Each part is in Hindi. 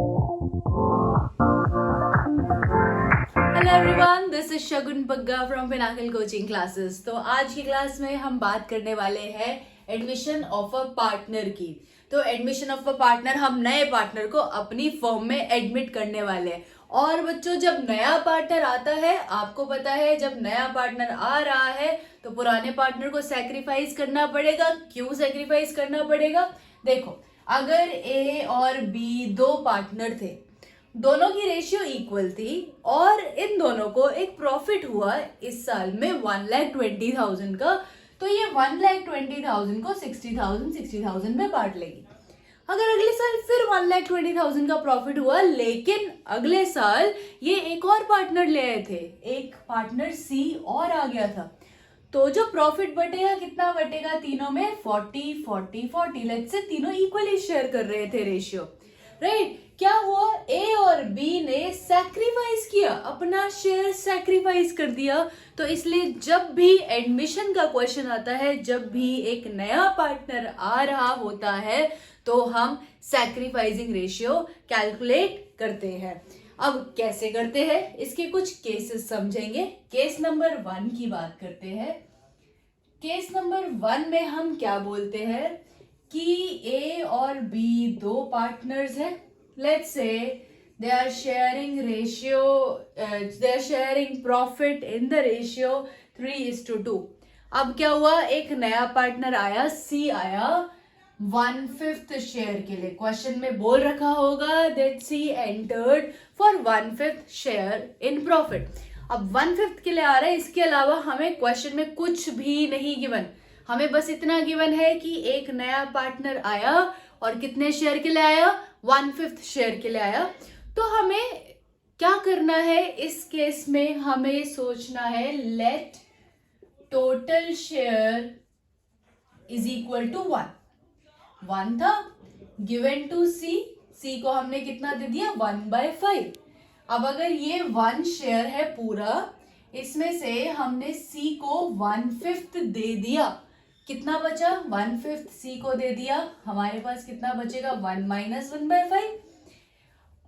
Hello everyone, this is Shagun Bagga from Pinnacle coaching classes. तो आज की क्लास में हम बात करने वाले हैं एडमिशन ऑफ अ पार्टनर की। तो एडमिशन ऑफ अ पार्टनर, हम नए पार्टनर को अपनी फर्म में एडमिट करने वाले हैं। और बच्चों, जब नया पार्टनर आता है, आपको पता है जब नया पार्टनर आ रहा है तो पुराने पार्टनर को सैक्रिफाइस करना पड़ेगा। क्यों सैक्रिफाइस करना पड़ेगा? देखो, अगर ए और बी दो पार्टनर थे, दोनों की रेशियो इक्वल थी और इन दोनों को एक प्रॉफिट हुआ इस साल में 1,20,000 का, तो ये 1,20,000 को 60,000 में बांट लेगी। अगर अगले साल फिर 1,20,000 का प्रॉफिट हुआ, लेकिन अगले साल ये एक और पार्टनर ले आए थे, एक पार्टनर सी और आ गया था, तो जो प्रॉफिट बटेगा, कितना बटेगा तीनों में? 40 40 40। लेट्स से तीनों इक्वली शेयर कर रहे थे रेशियो, राइट? क्या हुआ? ए और बी ने सैक्रिफाइस किया, अपना शेयर सैक्रिफाइस कर दिया। तो इसलिए जब भी एडमिशन का क्वेश्चन आता है, जब भी एक नया पार्टनर आ रहा होता है, तो हम सैक्रिफाइसिंग रेशियो कैलकुलेट करते हैं। अब कैसे करते हैं, इसके कुछ केसेस समझेंगे। केस नंबर 1 की बात करते हैं। केस नंबर 1 में हम क्या बोलते हैं कि ए और बी दो पार्टनर्स हैं। Let's say they are sharing ratio, they are sharing profit in the ratio 3:2। अब क्या हुआ? एक नया पार्टनर आया, सी आया 1/5 शेयर के लिए। क्वेश्चन में बोल रखा होगा that C entered for 1/5 share in profit. अब 1/5 के लिए आ रहा है, इसके अलावा हमें क्वेश्चन में कुछ भी नहीं गिवन। हमें बस इतना गिवन है कि एक नया पार्टनर आया और कितने शेयर के लिए आया? 1/5 शेयर के लिए आया। तो हमें क्या करना है इस केस में? हमें सोचना है let total share is equal to 1 था गिवन टू सी। सी को हमने कितना दे दिया? 1/5। अब अगर ये 1 शेयर है पूरा, इसमें से हमने सी को 1/5 दे दिया, कितना बचा? 1/5 सी को दे दिया, हमारे पास कितना बचेगा? 1 - 1/5।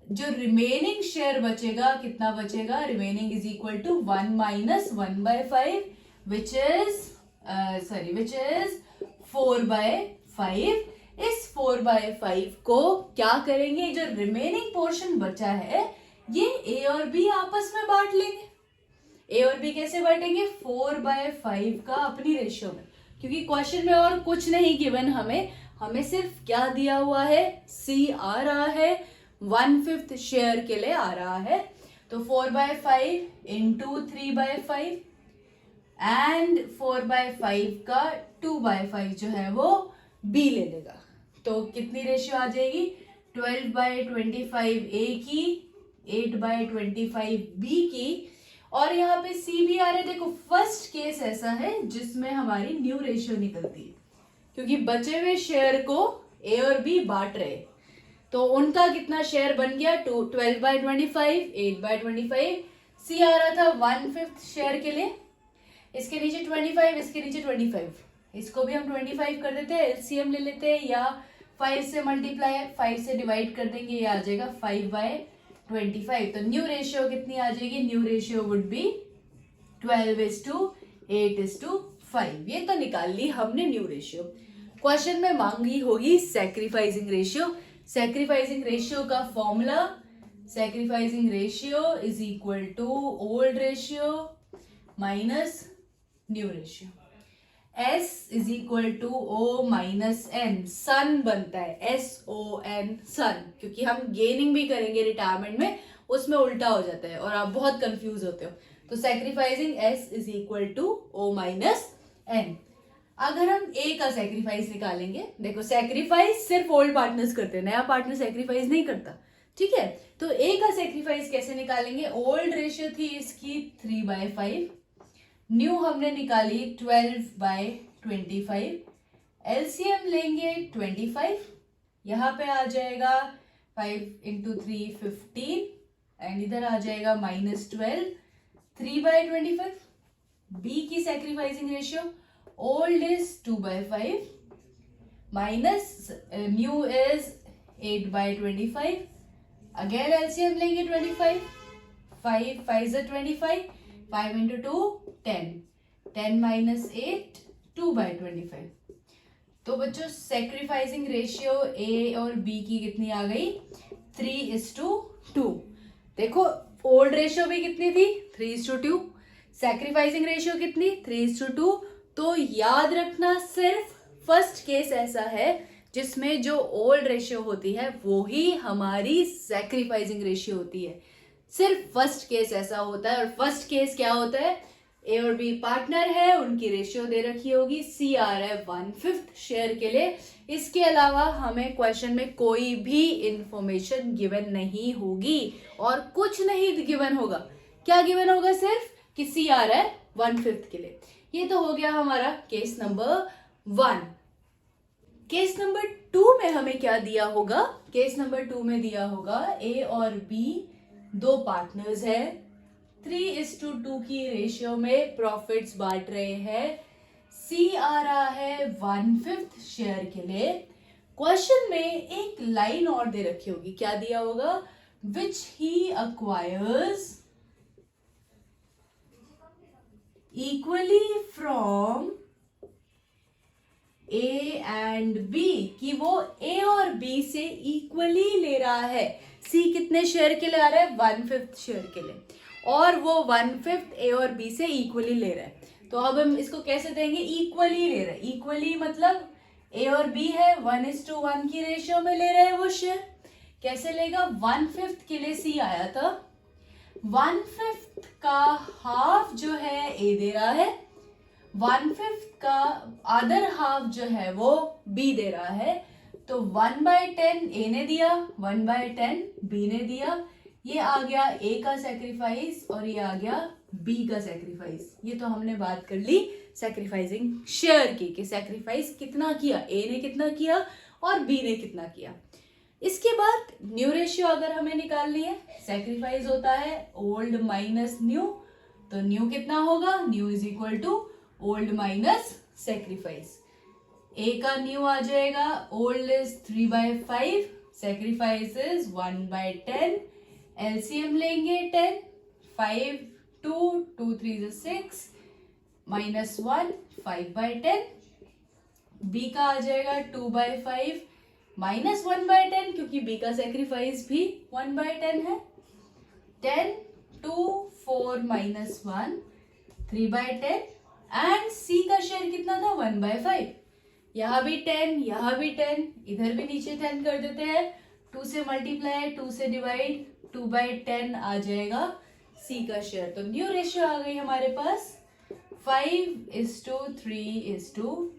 जो रिमेनिंग शेयर बचेगा, कितना बचेगा? Remaining is equal to 1 - 1/5 which is 4/5। इस 4/5 को क्या करेंगे? जो रिमेनिंग पोर्शन बचा है, ये ए और बी आपस में बांट लेंगे। ए और बी कैसे बांटेंगे? 4/5 का अपनी रेशियो में, क्योंकि क्वेश्चन में और कुछ नहीं गिवन हमें सिर्फ क्या दिया हुआ है? सी आ रहा है, 1/5 शेयर के लिए आ रहा है। तो 4/5 इंटू 3/5 एंड 4/5 का 2/5 जो है वो बी ले लेगा। तो कितनी रेशियो आ जाएगी? 12/25 ए की, 8/25 बी की, और यहाँ पे सी भी आ रहा है। देखो, फर्स्ट केस ऐसा है जिसमें हमारी न्यू रेशियो निकलती है, क्योंकि बचे हुए शेयर को ए और बी बांट रहे, तो उनका कितना शेयर बन गया? 12/25, 8/25। सी आ रहा था 1/5 शेयर के लिए, इसके नीचे 25, इसके नीचे 25, इसको भी हम 25 कर देते हैं, एलसीएम ले लेते हैं, या 5 से मल्टीप्लाई 5 से डिवाइड कर देंगे, ये आ जाएगा 5/25। तो न्यू रेशियो कितनी आ जाएगी? New ratio would be 12:8:5। ये तो निकाल ली हमने न्यू रेशियो। क्वेश्चन में मांगी होगी सैक्रिफाइसिंग रेशियो। सैक्रिफाइसिंग रेशियो का formula, sacrificing ratio is equal to old ratio minus new ratio. S is equal to O minus N, son बनता है, SON, सन। क्योंकि हम गेनिंग भी करेंगे रिटायरमेंट में, उसमें उल्टा हो जाता है और आप बहुत कंफ्यूज होते हो। तो sacrificing S is equal to O minus N। अगर हम ए का सैक्रिफाइस निकालेंगे, देखो सैक्रिफाइस सिर्फ ओल्ड पार्टनर्स करते हैं, नया पार्टनर सैक्रिफाइस नहीं करता, ठीक है? तो ए का सैक्रिफाइस कैसे निकालेंगे? ओल्ड रेशियो थी इसकी 3/5, न्यू हमने निकाली 12/25, एलसीएम लेंगे 25, यहाँ पे आ जाएगा 5 × 3 15, एंड इधर आ जाएगा -12, 3/25। बी की sacrificing ratio, old is 2/5 minus new is 8/25, again LCM लेंगे 25, 5 5 ज़ा 25, 5 into 2 10, 10 minus 8 2/25। तो बच्चों सेक्रीफाइसिंग रेशियो ए और बी की कितनी आ गई 3:2। देखो ओल्ड रेशियो भी कितनी थी 3:2, सेक्रीफाइसिंग रेशियो कितनी 3:2। तो याद रखना सिर्फ फर्स्ट केस ऐसा है जिसमें जो ओल्ड रेशियो होती है वो ही हमारी सेक्रीफाइसिंग रेशियो होती है। सिर्फ फर्स्ट केस ऐसा होता है। और फर्स्ट केस क्या होता है, ए और बी पार्टनर है, उनकी रेशियो दे रखी होगी, सी आ रहा है 1/5 शेयर के लिए। इसके अलावा हमें क्वेश्चन में कोई भी इंफॉर्मेशन गिवन नहीं होगी और कुछ नहीं गिवन होगा। क्या गिवन होगा, सिर्फ कि सी आ रहा है 1/5 के लिए। ये तो हो गया हमारा केस नंबर 1। केस नंबर 2 में हमें क्या दिया होगा, केस नंबर 2 में दिया होगा ए और बी दो पार्टनर्स है, 3:2 की रेशियो में प्रॉफिट्स बांट रहे हैं, सी आ रहा है 1/5 शेयर के लिए। क्वेश्चन में एक लाइन और दे रखी होगी, क्या दिया होगा, which he acquires equally from A and B, कि वो ए और बी से इक्वली ले रहा है। सी कितने शेयर के लिए आ रहा है 1/5 शेयर के लिए, और वो 1/5 ए और बी से इक्वली ले रहा है। तो अब हम इसको कैसे देंगे, इक्वली ले रहा है। इक्वली मतलब ए और बी है 1:1 की रेशियो में ले रहा है वो शेयर। कैसे लेगा, 1/5 के लिए सी आया था, 1/5 का हाफ जो है ए दे रहा है, 1/5 का अदर हाफ जो है वो बी दे रहा है। तो 1/10 ए ने दिया, 1/10 बी ने दिया। ये आ गया ए का सेक्रीफाइस और ये आ गया बी का सेक्रीफाइस। ये तो हमने बात कर ली सेक्रीफाइसिंग शेयर की, कि सेक्रीफाइस कितना किया, ए ने कितना किया और बी ने कितना किया। इसके बाद न्यू रेशियो अगर हमें निकालनी है, सेक्रीफाइस होता है ओल्ड माइनस न्यू, तो न्यू कितना होगा, new is equal to old minus sacrifice. A का न्यू आ जाएगा, old is 3/5, sacrifice is 1/10। LCM लेंगे 10, 5 2 2 3 6 माइनस 1 5/10। बी का आ जाएगा 2/5 माइनस 1/10, क्योंकि बी का सेक्रीफाइस भी 1/10 है। 10 2 4 माइनस 1 3/10 एंड सी का शेयर कितना था 1/5। यहाँ भी 10, यहाँ भी 10, इधर भी नीचे 10 कर देते हैं। 2 से मल्टीप्लाई, 2 से डिवाइड, 2/10 आ जाएगा सी का शेयर। तो न्यू रेशियो आ गई हमारे पास 5:3:2।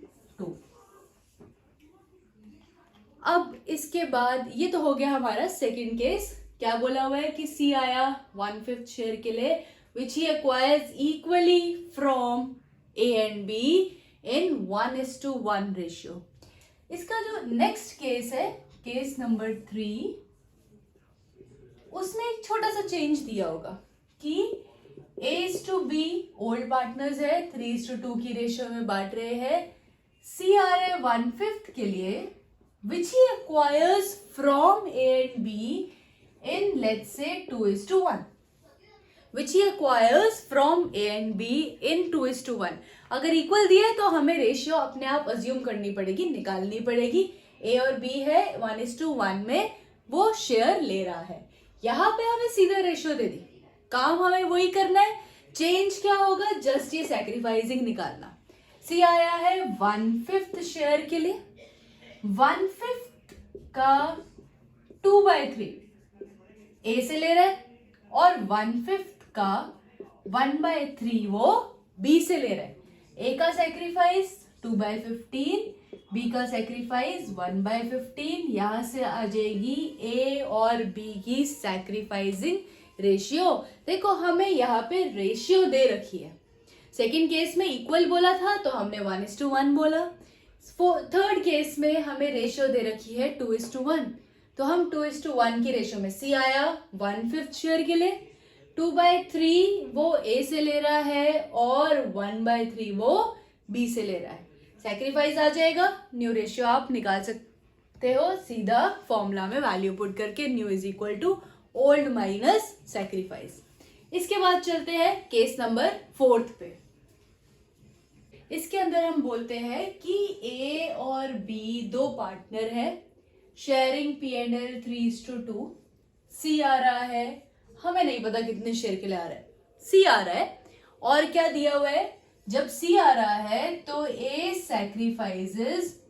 अब इसके बाद ये तो हो गया हमारा सेकंड केस। क्या बोला हुआ है कि सी आया 1/5 शेयर के लिए, which he acquires equally from A and B in 1:1 ratio. इसका जो नेक्स्ट केस है, केस नंबर 3, उसमें एक छोटा सा चेंज दिया होगा कि A:B ओल्ड पार्टनर्स है, 3:2 की रेशियो में बांट रहे हैं, सी आ रहा है 1/5 के लिए, which he acquires from A and B in let's say 2:1, which he acquires from A and B in 2:1। अगर इक्वल दिया है तो हमें रेशियो अपने आप अज्यूम करनी पड़ेगी, निकालनी पड़ेगी। A और B है 1:1 में वो शेयर ले रहा है। यहाँ पे हमें सीधा रेशियो दे दी, काम हमें वही करना है। चेंज क्या होगा, जस्ट ये सेक्रीफाइसिंग निकालना। सी आया है 1/5 शेयर के लिए, 1/5 का 2/3 ए से ले रहा है और 1/5 का 1/3 वो बी से ले रहा है। ए का सेक्रीफाइस 2/15, बी का सेक्रीफाइस 1/15। यहां से आ जाएगी ए और बी की सेक्रीफाइसिंग रेशियो। देखो हमें यहाँ पे रेशियो दे रखी है। सेकंड केस में इक्वल बोला था तो हमने 1:1 बोला। थर्ड केस में हमें रेशियो दे रखी है 2:1, तो हम 2:1 की रेशियो में सी आया 1/5 शेयर के लिए, 2/3 वो ए से ले रहा है और 1/3 वो बी से ले रहा है। सेक्रीफाइस आ जाएगा, न्यू रेशियो आप निकाल सकते तो सीधा फॉर्मूला में वैल्यू पुट करके new is equal to old minus sacrifice. इसके बाद चलते हैं केस नंबर 4 पे। इसके अंदर हम बोलते हैं कि ए और बी दो पार्टनर है, शेयरिंग P&L 3:2। सी आ रहा है, हमें नहीं पता कितने शेयर के लिए आ रहा है, सी आ रहा है। और क्या दिया हुआ है, जब सी आ रहा है तो A sacrifices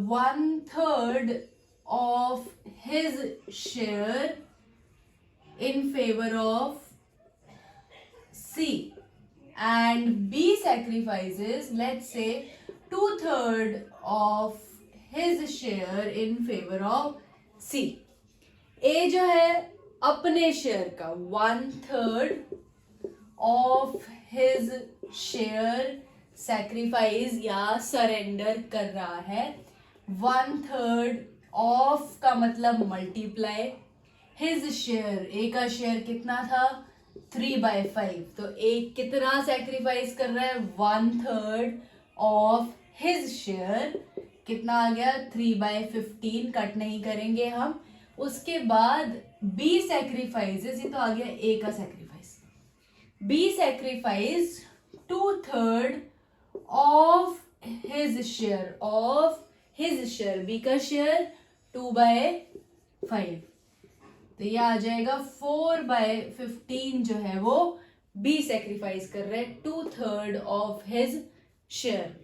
1/3 of his share in favor of C, and B sacrifices, let's say, 2/3 of his share in favor of C. A जो है अपने शेयर का 1/3 of his share sacrifice या सरेंडर कर रहा है। 1/3 of का मतलब मल्टीप्लाई, हिज शेयर, ए का शेयर कितना था 3/5, तो ए कितना सैक्रिफाइस कर रहा है 1/3 ऑफ हिज शेयर, कितना आ गया 3/15, कट नहीं करेंगे हम। उसके बाद बी सैक्रिफाइसेस, ये तो आ गया ए का sacrifice, B sacrifice 2/3 of his share, B का शेयर 2/5, तो ये आ जाएगा 4/15 जो है वो बी सेक्रीफाइस कर रहे हैं 2/3 of his share.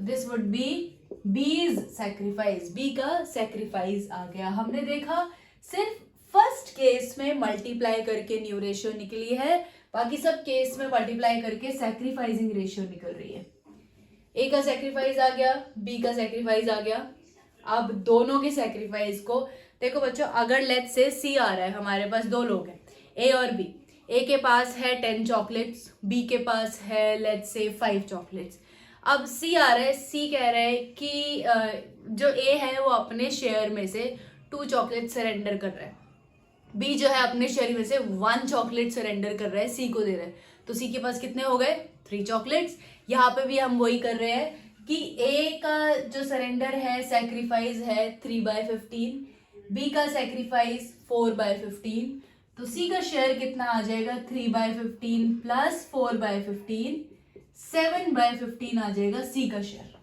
This would be बीज सेक्रीफाइस, बी का सेक्रीफाइस आ गया। हमने देखा सिर्फ फर्स्ट केस में मल्टीप्लाई करके न्यू रेशियो निकली है, बाकी सब केस में मल्टीप्लाई करके सेक्रीफाइसिंग रेशियो निकल रही है। ए का सेक्रीफाइस आ गया, बी का सेक्रीफाइस आ गया। अब दोनों के सेक्रीफाइस को देखो बच्चों, अगर लेट्स से सी आ रहा है, हमारे पास दो लोग हैं ए और बी, ए के पास है 10 चॉकलेट्स, बी के पास है लेट्स से 5 चॉकलेट्स। अब सी आ रहा है, सी कह रहा है कि जो ए है वो अपने शेयर में से 2 चॉकलेट सरेंडर कर रहा है, बी जो है अपने शेयर में से 1 चॉकलेट सरेंडर कर रहा है, सी को दे रहा है, तो सी के पास कितने हो गए 3 चॉकलेट्स। यहाँ पे भी हम वही कर रहे हैं कि ए का जो सरेंडर है सैक्रिफाइस है 3/15, बी का सैक्रिफाइस 4/15, तो सी का शेयर कितना आ जाएगा 3/15 प्लस 4/15, 7/15 आ जाएगा सी का शेयर।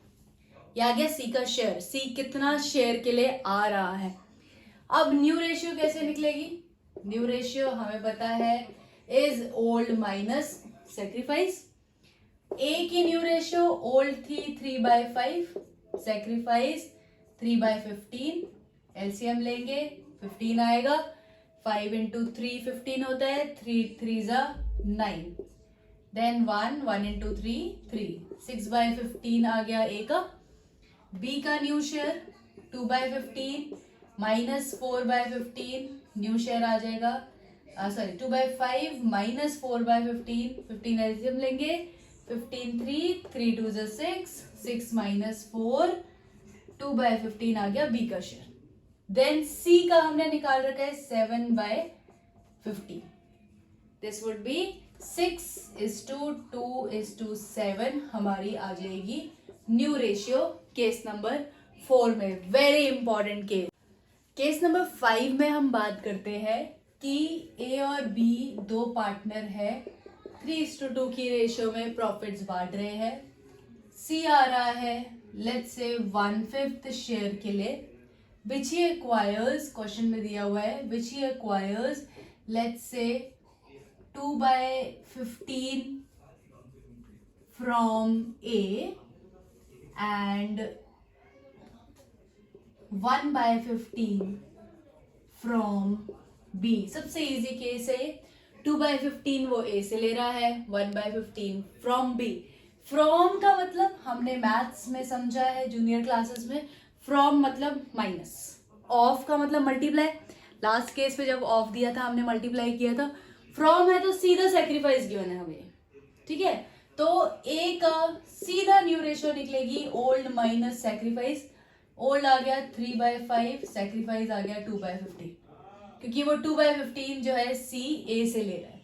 ये आ गया सी का शेयर, सी कितना शेयर के लिए आ रहा है। अब न्यू रेशियो कैसे निकलेगी, न्यू रेशियो हमें पता है इज ओल्ड माइनस सैक्रिफाइस। ए की न्यू रेशियो ओल्ड थी 3/5, सैक्रिफाइस 3/15, एलसीएम लेंगे 15 आएगा, 5 into 3 15 होता है, 3 3s 9, देन 1 into 3 3, 6/15 आ गया ए का। बी का new share 2/15 minus 4/15, new share आ जाएगा, सॉरी 2/5 माइनस 4/15, 15 एलसीएम लेंगे, 15 3 3 2s 6, 6 minus 4, 2/15 आ गया बी का शेयर। देन सी का हमने निकाल रखा है 7/15, दिस वुड बी 6:2:7 हमारी आ जाएगी न्यू रेशियो केस नंबर 4 में। Very important case. Case number 5 में हम बात करते हैं कि ए और बी दो पार्टनर है, 3:2 की रेशियो में प्रॉफिट्स बांट रहे हैं। सी आ रहा है लेट्स से 1/5 शेयर के लिए, which he acquires, क्वेश्चन में दिया हुआ है, which he acquires let's say 2/15 from A and 1/15 from B। सबसे इजी केस है, 2/15 वो A से ले रहा है, 1/15 from B। फ्रॉम का मतलब हमने मैथ्स में समझा है जूनियर क्लासेस में, फ्रॉम मतलब माइनस, ऑफ का मतलब मल्टीप्लाई, लास्ट केस पे जब ऑफ दिया था हमने मल्टीप्लाई किया था, फ्रॉम है तो सीधा सेक्रीफाइस गिवन है हमें, ठीक है। तो ए का सीधा न्यू रेशियो निकलेगी ओल्ड माइनस सेक्रीफाइस, ओल्ड आ गया 3/5, सेक्रीफाइस आ गया 2/15, क्योंकि वो 2/15 जो है सी ए से ले रहा है।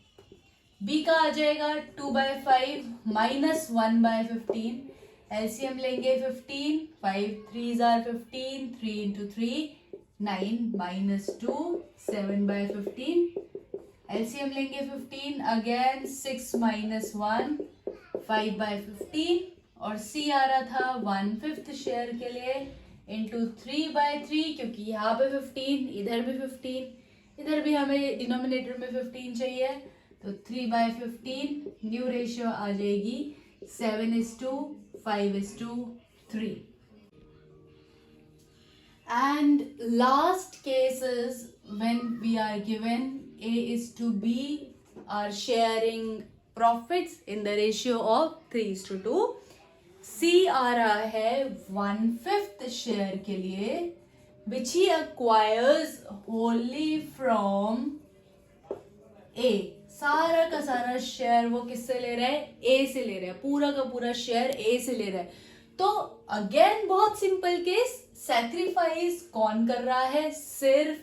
बी का आ जाएगा 2/5 माइनस 1/15, एलसीएम लेंगे 15, 5 3s are 15, 3 into 3 9 minus 2 7/15. LCM लेंगे 15, अगेन 6 minus 1 5/15 और सी आ रहा था 1/5 शेयर के लिए इंटू 3/3 क्योंकि यहाँ पे 15 इधर भी 15 इधर भी हमें डिनोमिनेटर में 15 चाहिए तो 3/15 न्यू रेशियो आ जाएगी 7:5:3. And last case is when we are given A:B are sharing profits in the ratio of 3:2. C आ रहा है 1/5 शेयर के लिए which he acquires wholly from A. सारा का सारा शेयर वो किससे ले रहा है? A से ले रहा है. पूरा का पूरा शेयर A से ले रहा है. तो अगेन बहुत सिंपल केस, सैक्रिफाइस कौन कर रहा है? सिर्फ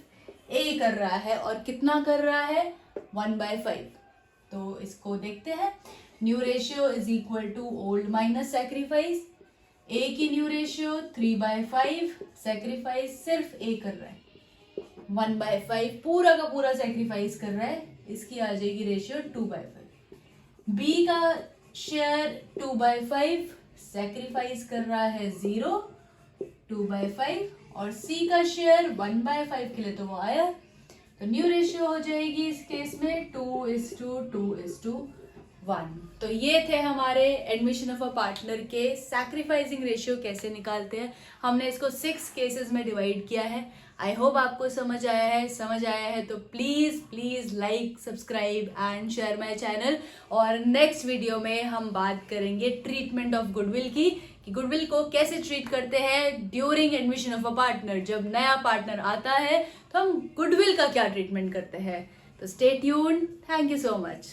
A कर रहा है और कितना कर रहा है? 1/5. तो इसको देखते हैं. New ratio is equal to old minus sacrifice. A की न्यू रेशियो 3/5, सैक्रिफाइस सिर्फ A कर रहा है 1/5, पूरा का पूरा सैक्रिफाइस कर रहा है. इसकी आ जाएगी रेशियो 2/5. B का शेयर 2/5, सैक्रिफाइस कर रहा है 0 2/5 और C का शेयर 1/5 के लिए तो वो आया. तो न्यू रेशियो हो जाएगी इस केस में 2:2:1. तो ये थे हमारे एडमिशन ऑफ अ पार्टनर के सैक्रिफाइसिंग रेशियो कैसे निकालते हैं. हमने इसको 6 केसेस में डिवाइड किया है. आई होप आपको समझ आया है तो please like subscribe and share my channel. और नेक्स्ट वीडियो में हम बात करेंगे ट्रीटमेंट ऑफ गुडविल की, कि गुडविल को कैसे ट्रीट करते हैं during admission of a partner. जब नया पार्टनर आता है तो हम गुडविल का क्या ट्रीटमेंट करते हैं. तो stay tuned. Thank you so much.